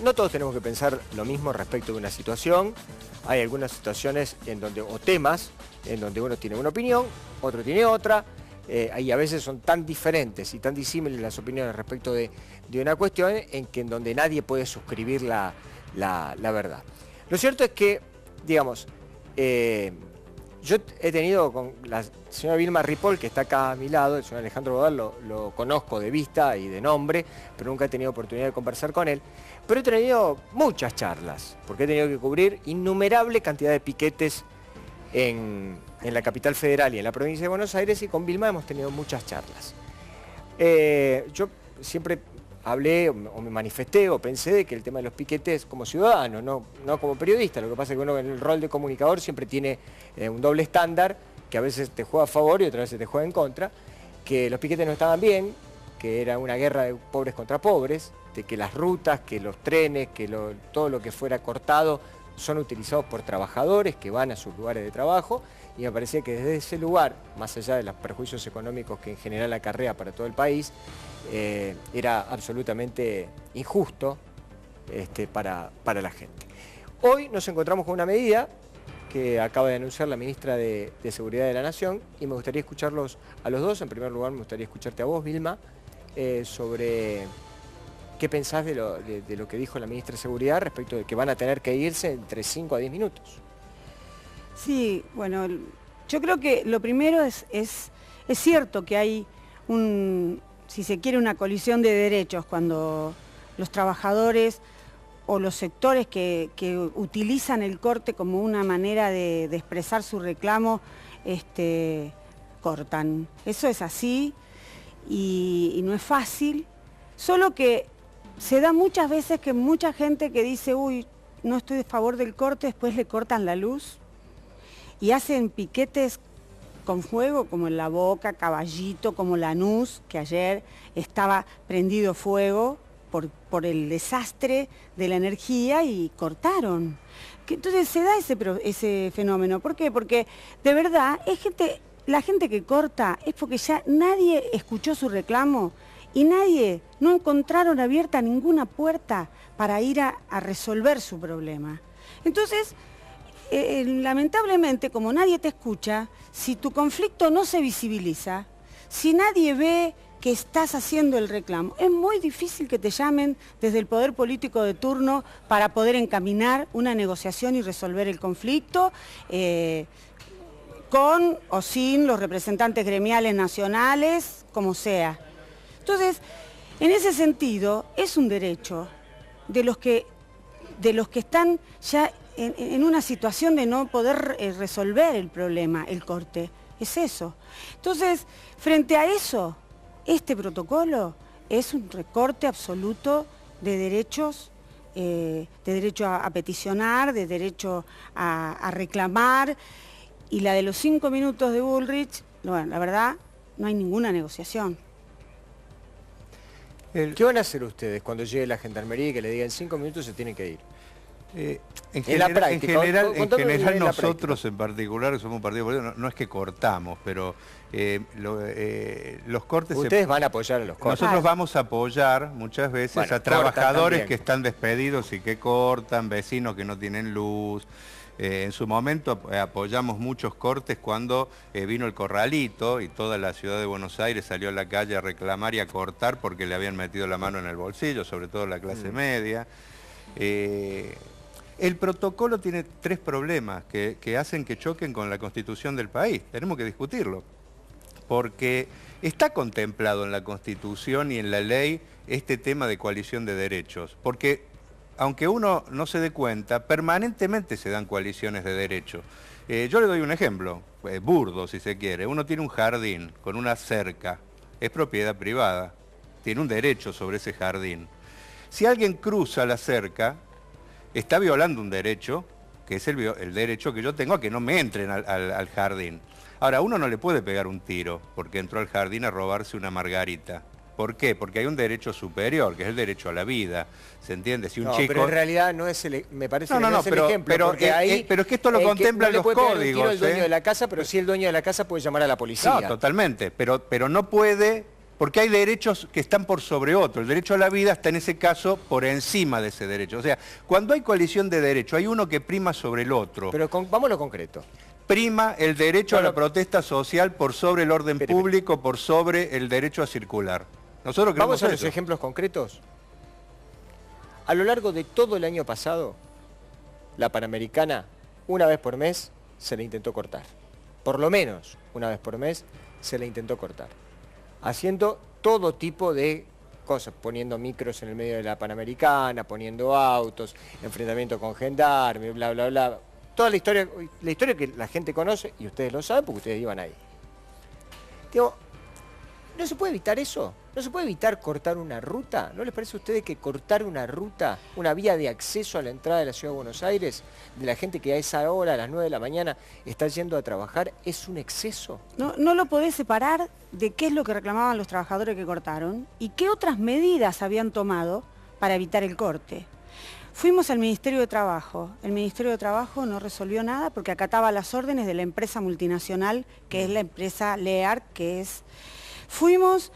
No todos tenemos que pensar lo mismo respecto de una situación. Hay algunas situaciones en donde, o temas en donde uno tiene una opinión, otro tiene otra, y a veces son tan diferentes y tan disímiles las opiniones respecto de una cuestión en donde nadie puede suscribir la verdad. Lo cierto es que, digamos, yo he tenido con la señora Vilma Ripoll, que está acá a mi lado, el señor Alejandro Bodal lo conozco de vista y de nombre, pero nunca he tenido oportunidad de conversar con él. Pero he tenido muchas charlas, porque he tenido que cubrir innumerable cantidad de piquetes en la capital federal y en la provincia de Buenos Aires, y con Vilma hemos tenido muchas charlas. Yo siempre hablé o me manifesté o pensé de que el tema de los piquetes como ciudadano, no como periodista. Lo que pasa es que uno en el rol de comunicador siempre tiene un doble estándar, que a veces te juega a favor y otras veces te juega en contra, que los piquetes no estaban bien, que era una guerra de pobres contra pobres, de que las rutas, que los trenes, que todo lo que fuera cortado son utilizados por trabajadores que van a sus lugares de trabajo, y me parecía que desde ese lugar, más allá de los perjuicios económicos que en general acarrea para todo el país, era absolutamente injusto para la gente. Hoy nos encontramos con una medida que acaba de anunciar la ministra de Seguridad de la Nación, y me gustaría escucharlos a los dos. En primer lugar, me gustaría escucharte a vos, Vilma, sobre qué pensás de lo que dijo la ministra de Seguridad respecto de que van a tener que irse entre 5 a 10 minutos. Sí, bueno, yo creo que lo primero es cierto que hay si se quiere, una colisión de derechos cuando los trabajadores o los sectores que utilizan el corte como una manera de expresar su reclamo, cortan. Eso es así y no es fácil, solo que se da muchas veces que mucha gente que dice, uy, no estoy a favor del corte, después le cortan la luz y hacen piquetes con fuego, como en La Boca, Caballito, como Lanús, que ayer estaba prendido fuego por el desastre de la energía y cortaron. Entonces se da ese fenómeno. ¿Por qué? Porque de verdad la gente que corta es porque ya nadie escuchó su reclamo y no encontraron abierta ninguna puerta para ir a resolver su problema. Entonces, lamentablemente, como nadie te escucha, si tu conflicto no se visibiliza, si nadie ve que estás haciendo el reclamo, es muy difícil que te llamen desde el poder político de turno para poder encaminar una negociación y resolver el conflicto, con o sin los representantes gremiales nacionales, como sea. Entonces, en ese sentido, es un derecho de los que están ya en una situación de no poder resolver el problema, el corte. Es eso. Entonces, frente a eso, este protocolo es un recorte absoluto de derechos, de derecho a peticionar, de derecho a reclamar, y la de los 5 minutos de Bullrich, bueno, la verdad, no hay ninguna negociación. ¿Qué van a hacer ustedes cuando llegue la gendarmería y que le digan 5 minutos se tienen que ir? En general nosotros en particular, que somos un partido político, no es que cortamos, pero los cortes... Ustedes van a apoyar a los cortes. Nosotros vamos a apoyar muchas veces a trabajadores que están despedidos y que cortan, vecinos que no tienen luz. En su momento apoyamos muchos cortes cuando vino el corralito y toda la ciudad de Buenos Aires salió a la calle a reclamar y a cortar porque le habían metido la mano en el bolsillo, sobre todo la clase media. El protocolo tiene 3 problemas que hacen que choquen con la Constitución del país. Tenemos que discutirlo, porque está contemplado en la Constitución y en la ley este tema de coalición de derechos, porque aunque uno no se dé cuenta, permanentemente se dan coaliciones de derechos. Yo le doy un ejemplo, burdo si se quiere. Uno tiene un jardín con una cerca, es propiedad privada, tiene un derecho sobre ese jardín. Si alguien cruza la cerca, está violando un derecho, que es el derecho que yo tengo a que no me entren al jardín. Ahora, uno no le puede pegar un tiro porque entró al jardín a robarse una margarita. ¿Por qué? Porque hay un derecho superior, que es el derecho a la vida. ¿Se entiende? Si un chico... pero en realidad no es me parece que no es el ejemplo. Pero es que esto lo contemplan los códigos. No el dueño de la casa, pero sí el dueño de la casa puede llamar a la policía. No, totalmente. Pero no puede porque hay derechos que están por sobre otro. El derecho a la vida está en ese caso por encima de ese derecho. O sea, cuando hay colisión de derechos, hay uno que prima sobre el otro. Pero vamos a lo concreto. Prima el derecho a la protesta social por sobre el orden público, por sobre el derecho a circular. Nosotros vamos a los eso. ejemplos concretos. A lo largo de todo el año pasado, la Panamericana, una vez por mes, se le intentó cortar. Por lo menos una vez por mes se le intentó cortar. Haciendo todo tipo de cosas, poniendo micros en el medio de la Panamericana, poniendo autos, enfrentamiento con gendarmes, bla, bla, bla. Toda la historia que la gente conoce, y ustedes lo saben porque ustedes iban ahí. Digo, ¿no se puede evitar eso? ¿No se puede evitar cortar una ruta? ¿No les parece a ustedes que cortar una ruta, una vía de acceso a la entrada de la Ciudad de Buenos Aires, de la gente que a esa hora, a las 9 de la mañana, está yendo a trabajar, es un exceso? No lo podés separar de qué es lo que reclamaban los trabajadores que cortaron y qué otras medidas habían tomado para evitar el corte. Fuimos al Ministerio de Trabajo. El Ministerio de Trabajo no resolvió nada porque acataba las órdenes de la empresa multinacional, que es la empresa LEAR, que es... Fuimos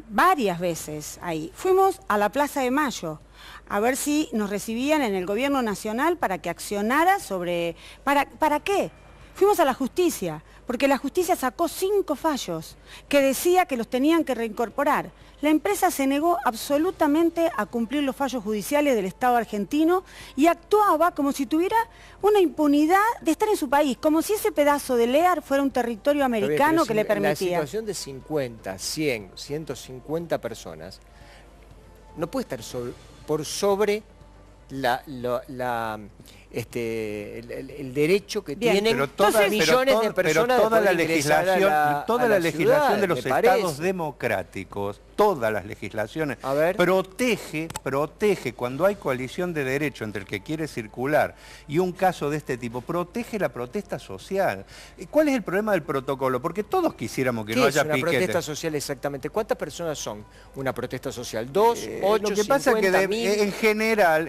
varias veces ahí. Fuimos a la Plaza de Mayo a ver si nos recibían en el gobierno nacional para que accionara sobre... ¿Para qué? Fuimos a la justicia, porque la justicia sacó 5 fallos que decía que los tenían que reincorporar. La empresa se negó absolutamente a cumplir los fallos judiciales del Estado argentino y actuaba como si tuviera una impunidad de estar en su país, como si ese pedazo de LEAR fuera un territorio americano que le permitía. La situación de 50, 100, 150 personas no puede estar por sobre el derecho que tienen millones de personas. Pero toda la legislación de los estados democráticos, todas las legislaciones, protege cuando hay coalición de derecho entre el que quiere circular y un caso de este tipo, protege la protesta social. ¿Cuál es el problema del protocolo? Porque todos quisiéramos que no haya piquetes. ¿Qué es una protesta social exactamente? ¿Cuántas personas son una protesta social? ¿2, 8, Lo que pasa es que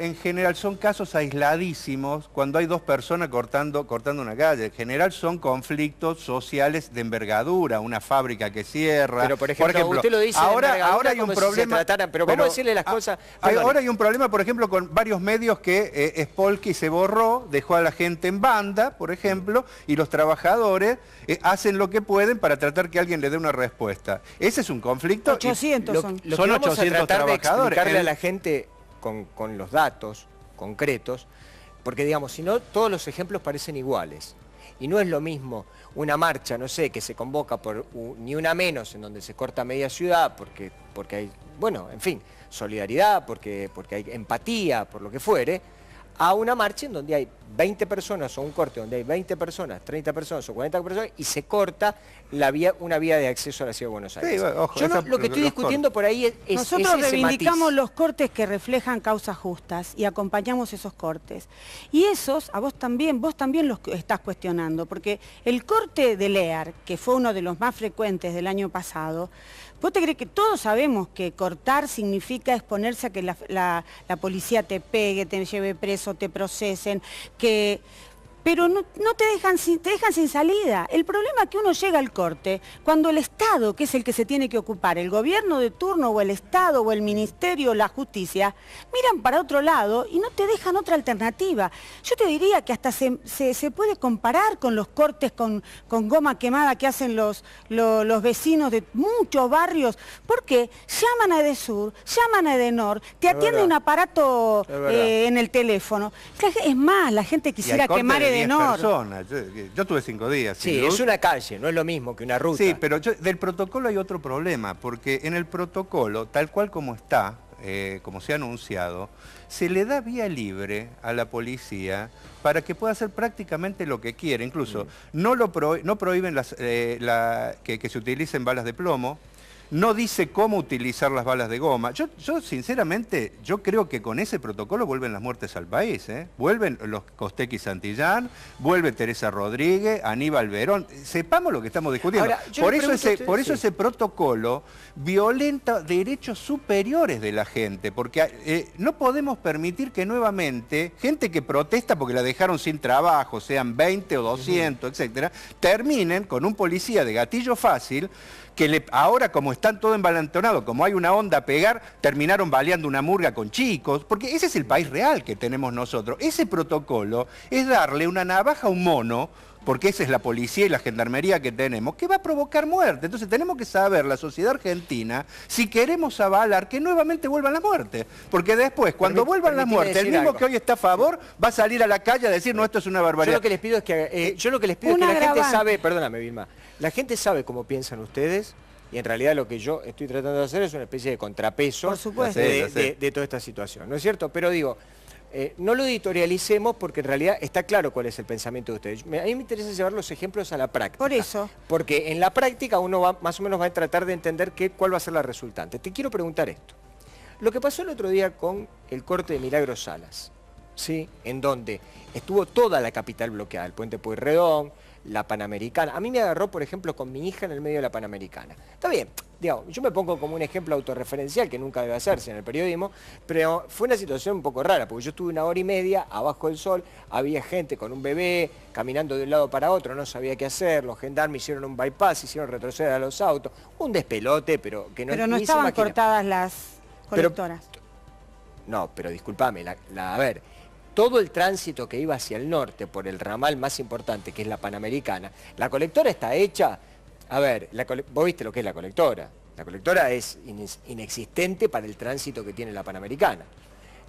en general son casos aisladísimos cuando hay 2 personas cortando una calle. En general son conflictos sociales de envergadura, una fábrica que cierra. Pero por ejemplo usted lo dice ahora hay un problema. Pero vamos a decirle las cosas. Ahora hay un problema, por ejemplo, con varios medios que Spolky se borró, dejó a la gente en banda, por ejemplo, y los trabajadores hacen lo que pueden para tratar que alguien le dé una respuesta. Ese es un conflicto. 800 son. Lo Son que vamos 800 a tratar trabajadores. de explicarle a la gente con los datos concretos, porque digamos, si no, todos los ejemplos parecen iguales. Y no es lo mismo una marcha, no sé, que se convoca por ni una menos, en donde se corta media ciudad, porque hay, bueno, en fin, solidaridad, porque hay empatía, por lo que fuere, a una marcha en donde hay 20 personas o un corte donde hay 20 personas, 30 personas o 40 personas y se corta una vía de acceso a la Ciudad de Buenos Aires. Sí, ojo, yo lo que estoy discutiendo por ahí es nosotros reivindicamos los cortes que reflejan causas justas y acompañamos esos cortes. Y esos, vos también los estás cuestionando, porque el corte de LEAR, que fue uno de los más frecuentes del año pasado, ¿vos te crees que todos sabemos que cortar significa exponerse a que la policía te pegue, te lleve preso, te procesen, pero no te dejan sin salida? El problema es que uno llega al corte cuando el Estado, que es el que se tiene que ocupar, el gobierno de turno o el Estado o el Ministerio o la Justicia, miran para otro lado y no te dejan otra alternativa. Yo te diría que hasta se puede comparar con los cortes con goma quemada que hacen los vecinos de muchos barrios, porque llaman a Edesur, llaman a Edenor, te atiende un aparato en el teléfono. Es más, la gente quisiera quemar Edenor. Personas. Yo tuve 5 días. Sí, es una calle, no es lo mismo que una ruta. Sí, pero del protocolo hay otro problema, porque en el protocolo, tal cual como está, como se ha anunciado, se le da vía libre a la policía para que pueda hacer prácticamente lo que quiere. Incluso no prohíben que se utilicen balas de plomo. No dice cómo utilizar las balas de goma. Yo sinceramente, yo creo que con ese protocolo vuelven las muertes al país, ¿eh? Vuelven los Costecchi Santillán, vuelve Teresa Rodríguez, Aníbal Verón. Sepamos lo que estamos discutiendo. Ahora, por eso ese protocolo violenta derechos superiores de la gente, porque no podemos permitir que nuevamente gente que protesta porque la dejaron sin trabajo, sean 20 o 200, etcétera, terminen con un policía de gatillo fácil que ahora como están todo embalantonado, como hay una onda a pegar, terminaron baleando una murga con chicos, porque ese es el país real que tenemos nosotros. Ese protocolo es darle una navaja a un mono, porque esa es la policía y la gendarmería que tenemos, que va a provocar muerte. Entonces tenemos que saber, la sociedad argentina, si queremos avalar que nuevamente vuelvan las muertes. Porque después, cuando vuelvan las muertes, el mismo que hoy está a favor va a salir a la calle a decir, no, esto es una barbaridad. Yo lo que les pido es que, la gente sabe, perdóname Vilma, la gente sabe cómo piensan ustedes, y en realidad lo que yo estoy tratando de hacer es una especie de contrapeso, por supuesto, de toda esta situación, ¿no es cierto? Pero digo, no lo editorialicemos porque en realidad está claro cuál es el pensamiento de ustedes. A mí me interesa llevar los ejemplos a la práctica. Por eso. Porque en la práctica uno va, más o menos va a tratar de entender cuál va a ser la resultante. Te quiero preguntar esto. Lo que pasó el otro día con el corte de Milagros Salas, ¿sí? En donde estuvo toda la capital bloqueada, el puente Pueyrredón, la Panamericana. A mí me agarró, por ejemplo, con mi hija en el medio de la Panamericana. Está bien, digamos, yo me pongo como un ejemplo autorreferencial que nunca debe hacerse en el periodismo, pero fue una situación un poco rara, porque yo estuve 1 hora y media abajo del sol, había gente con un bebé caminando de un lado para otro, no sabía qué hacer, los gendarmes hicieron un bypass, hicieron retroceder a los autos, un despelote, pero que no... Pero no estaban cortadas las colectoras. No, pero discúlpame, a ver, todo el tránsito que iba hacia el norte por el ramal más importante, que es la Panamericana, la colectora está hecha, a ver, vos viste lo que es la colectora. La colectora es inexistente para el tránsito que tiene la Panamericana.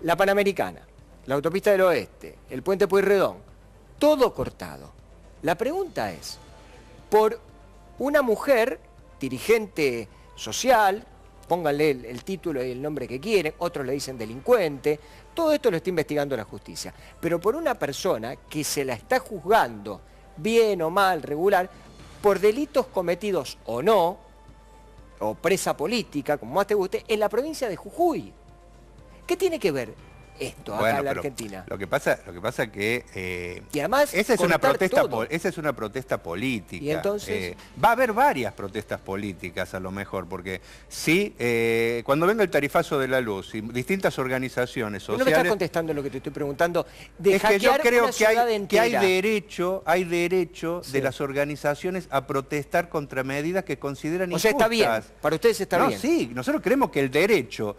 La Panamericana, la autopista del oeste, el puente Pueyrredón, todo cortado. La pregunta es, por una mujer, dirigente social, pónganle el título y el nombre que quieren, otros le dicen delincuente, todo esto lo está investigando la justicia. Pero por una persona que se la está juzgando, bien o mal, regular, por delitos cometidos o no, o presa política, como más te guste, en la provincia de Jujuy. ¿Qué tiene que ver esto acá en la Argentina? Lo que pasa que y además esa es una protesta política. ¿Y entonces? Va a haber varias protestas políticas a lo mejor, porque sí, cuando venga el tarifazo de la luz y distintas organizaciones sociales... No me estás contestando lo que te estoy preguntando. Es que yo creo que hay derecho de las organizaciones a protestar contra medidas que consideran injustas. O sea, está bien. Para ustedes está bien. No, sí, nosotros creemos que el derecho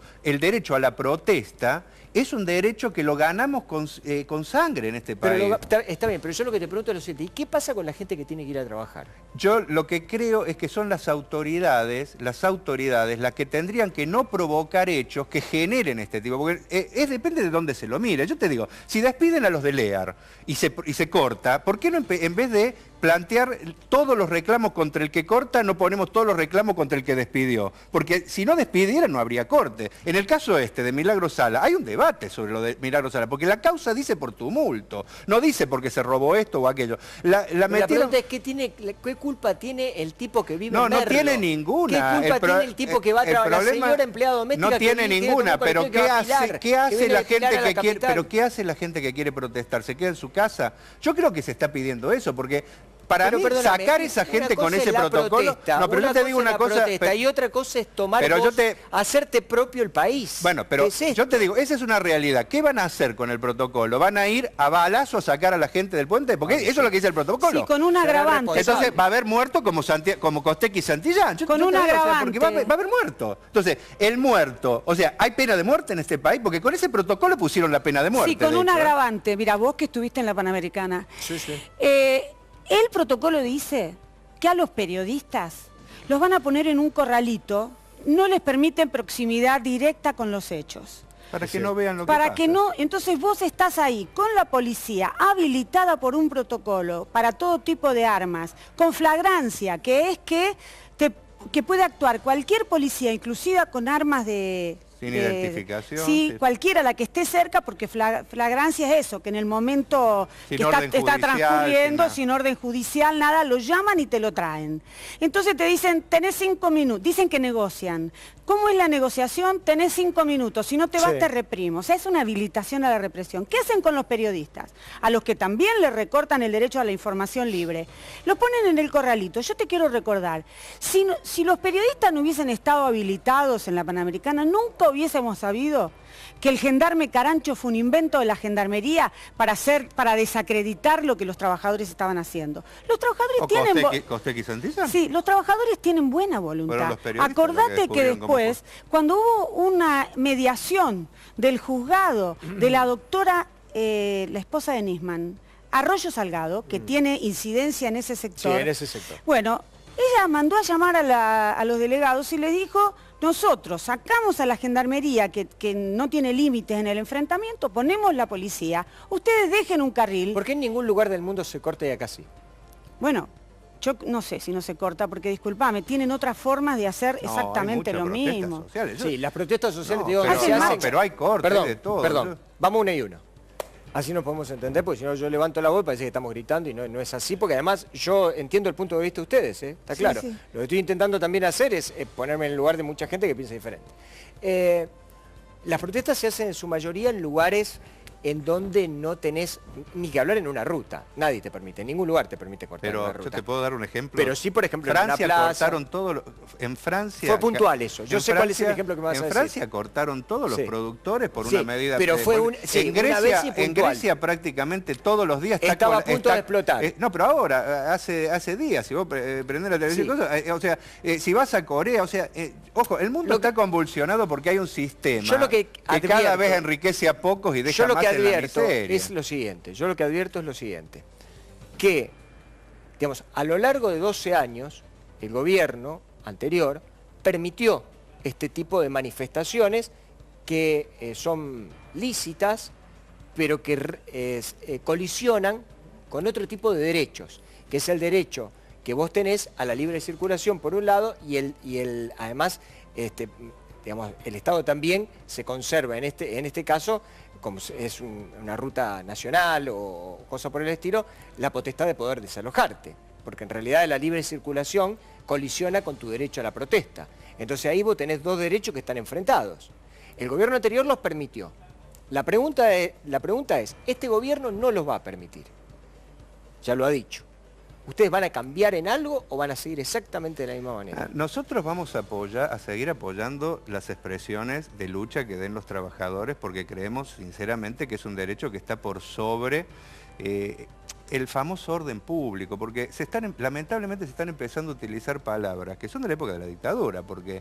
a la protesta es un derecho que lo ganamos con sangre en este país. Está bien, pero yo lo que te pregunto es lo siguiente, ¿y qué pasa con la gente que tiene que ir a trabajar? Yo lo que creo es que son las autoridades las que tendrían que no provocar hechos que generen este tipo, porque depende de dónde se lo mire. Yo te digo, si despiden a los de LEAR y se corta, ¿por qué no en vez de plantear todos los reclamos contra el que corta, no ponemos todos los reclamos contra el que despidió? Porque si no despidieran no habría corte. En el caso de Milagros Salas, hay un debate sobre lo de Milagros Salas, porque la causa dice por tumulto, no dice porque se robó esto o aquello. La pregunta es, ¿qué culpa tiene el tipo que vive en Merlo? No tiene ninguna. ¿Qué culpa tiene el tipo que va a trabajar? La señora empleada doméstica no tiene ninguna, pero ¿qué hace la gente que quiere protestar? ¿Se queda en su casa? Yo creo que se está pidiendo eso, porque... Para mí, sacar esa gente con ese protocolo... No, pero yo te digo una cosa... Y otra cosa es hacerte propio el país. Bueno, pero yo te digo, esa es una realidad. ¿Qué van a hacer con el protocolo? ¿Van a ir a balazo a sacar a la gente del puente? Porque eso es lo que dice el protocolo. Sí, con un agravante. Entonces va a haber muerto como Costequi y Santillán. Con un agravante. Porque va a haber muerto. Entonces, el muerto... O sea, ¿hay pena de muerte en este país? Porque con ese protocolo pusieron la pena de muerte. Sí, con un agravante. Mira, vos que estuviste en la Panamericana. Sí, sí. El protocolo dice que a los periodistas los van a poner en un corralito, no les permiten proximidad directa con los hechos. Para que no vean lo que pasa. Entonces vos estás ahí con la policía habilitada por un protocolo para todo tipo de armas, con flagrancia, que es que puede actuar cualquier policía, inclusive con armas de... Sin identificación. Sí, cualquiera la que esté cerca, porque flagrancia es eso, que en el momento que está transcurriendo, sin orden judicial, nada, lo llaman y te lo traen. Entonces te dicen, tenés 5 minutos, dicen que negocian. ¿Cómo es la negociación? Tenés 5 minutos, si no te vas te reprimo. O sea, es una habilitación a la represión. ¿Qué hacen con los periodistas? A los que también les recortan el derecho a la información libre. Lo ponen en el corralito. Yo te quiero recordar, si los periodistas no hubiesen estado habilitados en la Panamericana, nunca hubiésemos sabido que el gendarme Carancho fue un invento de la gendarmería para desacreditar lo que los trabajadores estaban haciendo. Los trabajadores tienen... ¿Costequi Santillán? Sí, los trabajadores tienen buena voluntad. Acordate que después, cuando hubo una mediación del juzgado de la doctora, la esposa de Nisman, Arroyo Salgado, que tiene incidencia en ese sector. Sí, en ese sector. Bueno, ella mandó a llamar a los delegados y les dijo: nosotros sacamos a la gendarmería que no tiene límites en el enfrentamiento, ponemos la policía, ustedes dejen un carril. ¿Por qué en ningún lugar del mundo se corta y acá sí? Bueno, yo no sé si no se corta, porque disculpame, tienen otras formas de hacer exactamente lo mismo. Sociales. Sí, las protestas sociales, No, digo, pero, se hacen... pero hay cortes de todo. Perdón, vamos uno y uno. Así nos podemos entender, porque si no yo levanto la voz y parece que estamos gritando y no es así, porque además yo entiendo el punto de vista de ustedes, está Sí, claro. sí. Lo que estoy intentando también hacer es ponerme en el lugar de mucha gente que piensa diferente. Las protestas se hacen en su mayoría en lugares en donde no tenés ni que hablar en una ruta. Nadie te permite, en ningún lugar te permite cortar una Pero ruta. yo te puedo dar un ejemplo. Pero sí, por ejemplo, Francia en una plaza... cortaron todo... En Francia... Fue puntual eso. Yo sé cuál es el ejemplo que me vas a decir. En Francia cortaron todos los productores por una medida... pero fue en Grecia, en Grecia prácticamente todos los días... Estaba a punto de explotar. No, pero ahora, hace días, si vos prendés la televisión, o sea, si vas a Corea, o sea, ojo, el mundo está convulsionado porque hay un sistema que cada vez enriquece a pocos y deja más en la miseria. Es lo siguiente, yo lo que advierto es lo siguiente, que, digamos, a lo largo de 12 años, el gobierno anterior permitió este tipo de manifestaciones que son lícitas, pero que colisionan con otro tipo de derechos, que es el derecho que vos tenés a la libre circulación por un lado y además, digamos, el Estado también se conserva en este caso, como es una ruta nacional o cosa por el estilo, la potestad de poder desalojarte, porque en realidad la libre circulación colisiona con tu derecho a la protesta. Entonces ahí vos tenés dos derechos que están enfrentados. El gobierno anterior los permitió. La pregunta es, este gobierno no los va a permitir. Ya lo ha dicho. ¿Ustedes van a cambiar en algo o van a seguir exactamente de la misma manera? Nosotros vamos a seguir apoyando las expresiones de lucha que den los trabajadores porque creemos sinceramente que es un derecho que está por sobre el famoso orden público, porque lamentablemente se están empezando a utilizar palabras que son de la época de la dictadura, porque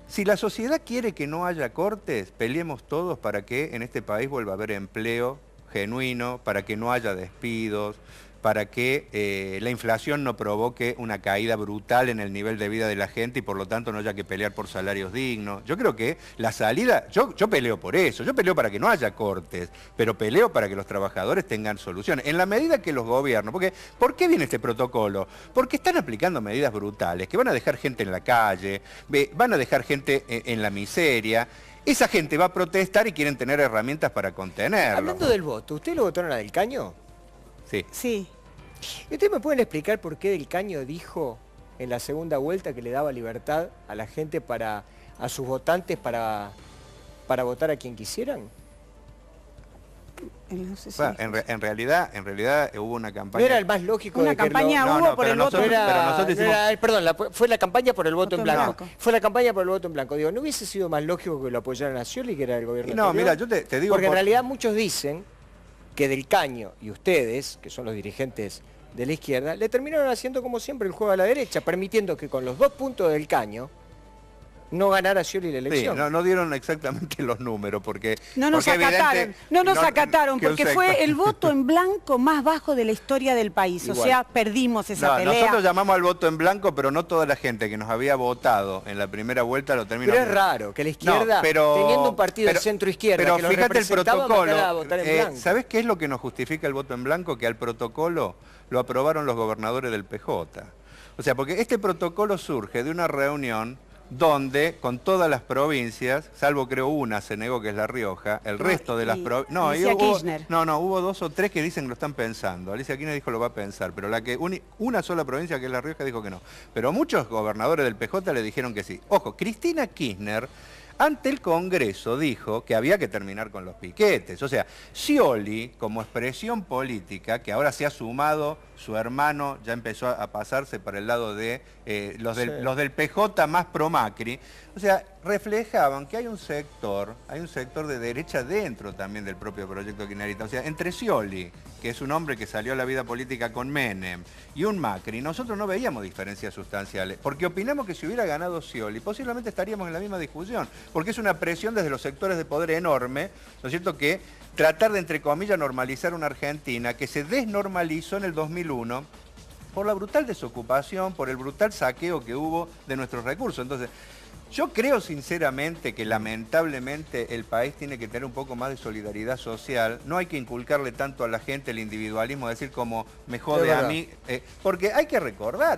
si la sociedad quiere que no haya cortes, peleemos todos para que en este país vuelva a haber empleo genuino, para que no haya despidos, para que la inflación no provoque una caída brutal en el nivel de vida de la gente y por lo tanto no haya que pelear por salarios dignos. Yo creo que la salida, yo peleo por eso, yo peleo para que no haya cortes, pero peleo para que los trabajadores tengan soluciones. En la medida que los gobiernos, porque ¿por qué viene este protocolo? Porque están aplicando medidas brutales que van a dejar gente en la calle, van a dejar gente en la miseria. Esa gente va a protestar y quieren tener herramientas para contenerlo. Hablando del voto, ¿ustedes lo votaron a Del Caño? Sí. Sí. ¿Ustedes me pueden explicar por qué Del Caño dijo en la segunda vuelta que le daba libertad a la gente a sus votantes para votar a quien quisieran? No sé si en realidad hubo una campaña... ¿No era el más lógico una de que campaña hubo por el voto? Fue la campaña por el voto en blanco. blanco. Fue la campaña por el voto en blanco. Digo, ¿no hubiese sido más lógico que lo apoyaran a Scioli, que era el gobierno No, anterior? mira, yo te digo... Porque en realidad muchos dicen que Del Caño y ustedes, que son los dirigentes de la izquierda, le terminaron haciendo como siempre el juego a la derecha, permitiendo que con los 2 puntos del Caño no ganara Scioli la elección. Sí, no dieron exactamente los números porque... No nos acataron, porque fue el voto en blanco más bajo de la historia del país. Igual. O sea, perdimos esa pelea. Nosotros llamamos al voto en blanco, pero no toda la gente que nos había votado en la primera vuelta lo terminó. Pero es raro que la izquierda, teniendo un partido de centro-izquierda, pero que lo fíjate el protocolo, a votar en blanco. ¿Sabés qué es lo que nos justifica el voto en blanco? Que al protocolo lo aprobaron los gobernadores del PJ. O sea, porque este protocolo surge de una reunión donde con todas las provincias, salvo creo una se negó, que es La Rioja, el resto de las provincias... hubo 2 o 3 que dicen que lo están pensando. Alicia Kirchner dijo lo va a pensar, pero una sola provincia, que es La Rioja, dijo que no. Pero muchos gobernadores del PJ le dijeron que sí. Ojo, Cristina Kirchner ante el Congreso dijo que había que terminar con los piquetes. O sea, Scioli, como expresión política, que ahora se ha sumado su hermano ya empezó a pasarse para el lado de los Sí. del PJ más pro Macri. O sea, reflejaban que hay un sector de derecha dentro también del propio proyecto kirchnerista. O sea, entre Scioli, que es un hombre que salió a la vida política con Menem, y un Macri, nosotros no veíamos diferencias sustanciales, porque opinamos que si hubiera ganado Scioli, posiblemente estaríamos en la misma discusión, porque es una presión desde los sectores de poder enorme, ¿no es cierto?, que tratar de, entre comillas, normalizar una Argentina que se desnormalizó en el 2001 por la brutal desocupación, por el brutal saqueo que hubo de nuestros recursos. Entonces, yo creo sinceramente que lamentablemente el país tiene que tener un poco más de solidaridad social. No hay que inculcarle tanto a la gente el individualismo, decir como me jode a mí. Porque hay que recordar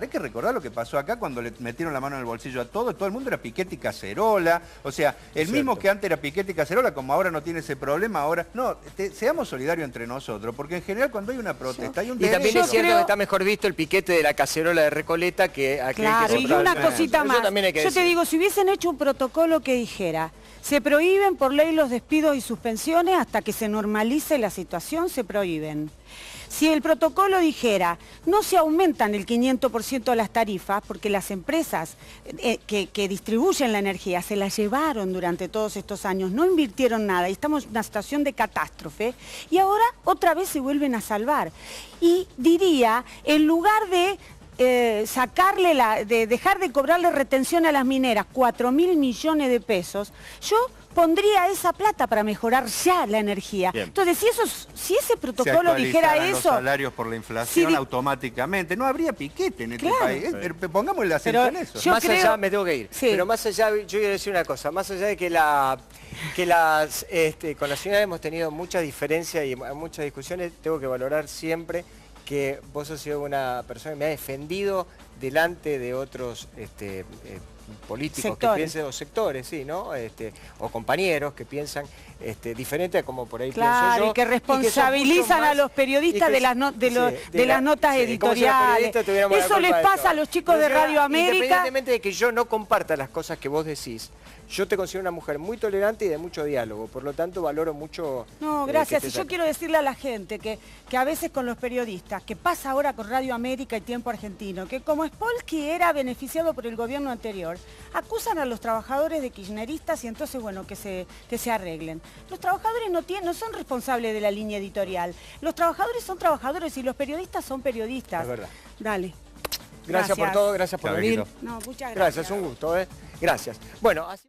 lo que pasó acá cuando le metieron la mano en el bolsillo a todo el mundo era Piquete y Cacerola. O sea, el mismo que antes era Piquete y Cacerola, como ahora no tiene ese problema, ahora... No, seamos solidarios entre nosotros, porque en general cuando hay una protesta hay un derecho. Y también es cierto que está mejor visto el piquete de la cacerola de Recoleta que aquel Claro, que y una cosita más. Yo te digo, si hubiesen hecho un protocolo que dijera, se prohíben por ley los despidos y suspensiones hasta que se normalice la situación, se prohíben. Si el protocolo dijera, no se aumentan el 500% las tarifas, porque las empresas que distribuyen la energía se la llevaron durante todos estos años, no invirtieron nada y estamos en una situación de catástrofe, y ahora otra vez se vuelven a salvar. Y diría, en lugar de dejar de cobrarle retención a las mineras, 4.000 millones de pesos, yo pondría esa plata para mejorar ya la energía. Bien. Entonces, si ese protocolo dijera eso... los salarios por la inflación automáticamente, no habría piquete en este país. Pongamos el acento en eso. Más allá, me tengo que ir, pero más allá, yo quiero decir una cosa, más allá de que con la señora hemos tenido muchas diferencias y muchas discusiones, tengo que valorar siempre que vos has sido una persona que me ha defendido delante de otros políticos que piensen, o sectores, sí, ¿no? O compañeros que piensan diferente a como por ahí pienso yo. Y que responsabilizan a los periodistas de las notas editoriales. Eso les pasa a los chicos de Radio América. Independientemente de que yo no comparta las cosas que vos decís, yo te considero una mujer muy tolerante y de mucho diálogo, por lo tanto valoro mucho... No, gracias. Y yo quiero decirle a la gente que a veces con los periodistas, que pasa ahora con Radio América y Tiempo Argentino, que como Spolsky era beneficiado por el gobierno anterior, acusan a los trabajadores de kirchneristas y entonces, bueno, que se arreglen. Los trabajadores no son responsables de la línea editorial. Los trabajadores son trabajadores y los periodistas son periodistas. Es verdad. Dale. Gracias por todo, gracias por venir. No, muchas gracias. Gracias, un gusto, Gracias. Bueno, así...